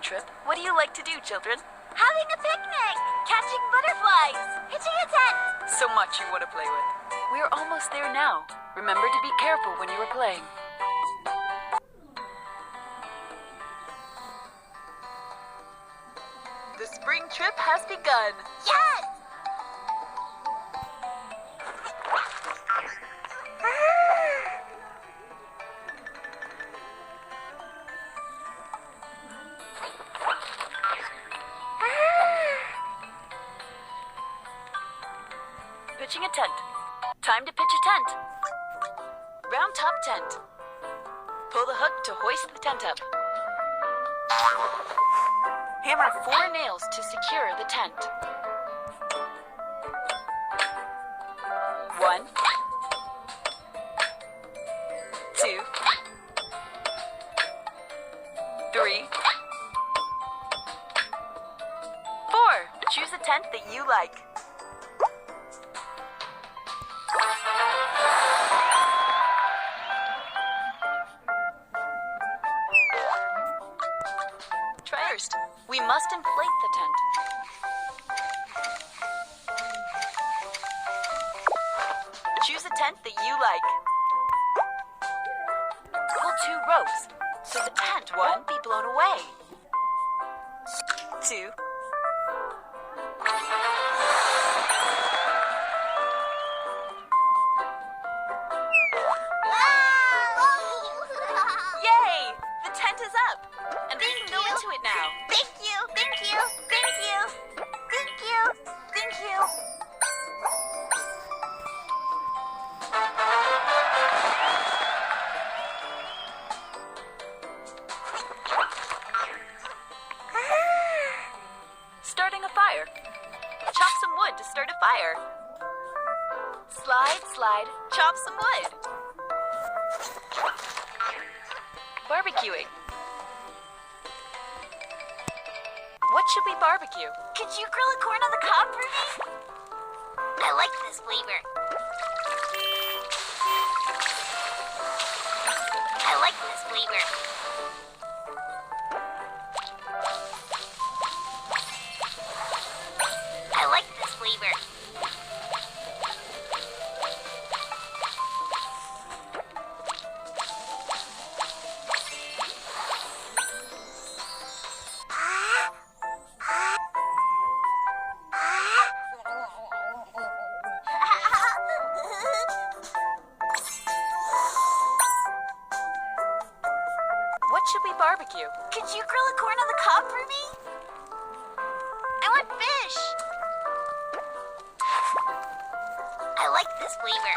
trip. What do you like to do, children? Having a picnic, catching butterflies, pitching a tent. So much you want to play with. We are almost there now. Remember to be careful when you are playing. The spring trip has begun. Yes! Pitching a tent. Time to pitch a tent. Round top tent. Pull the hook to hoist the tent up. Hammer 4 nails to secure the tent. 1, 2, 3, 4. Choose a tent that you like. First, we must inflate the tent. Choose a tent that you like. Pull 2 ropes so the tent won't be blown away. 2. Yay! The tent is up! And we can go into it now. Thank you, thank you, thank you, thank you, thank you. Starting a fire. Chop some wood to start a fire. Slide, slide, chop some wood. Barbecuing. What should we barbecue? Could you grill a corn on the cob for me? I like this flavor. I like this flavor. I like this flavor. What should we barbecue? Could you grill a corn on the cob for me? I want fish. I like this flavor.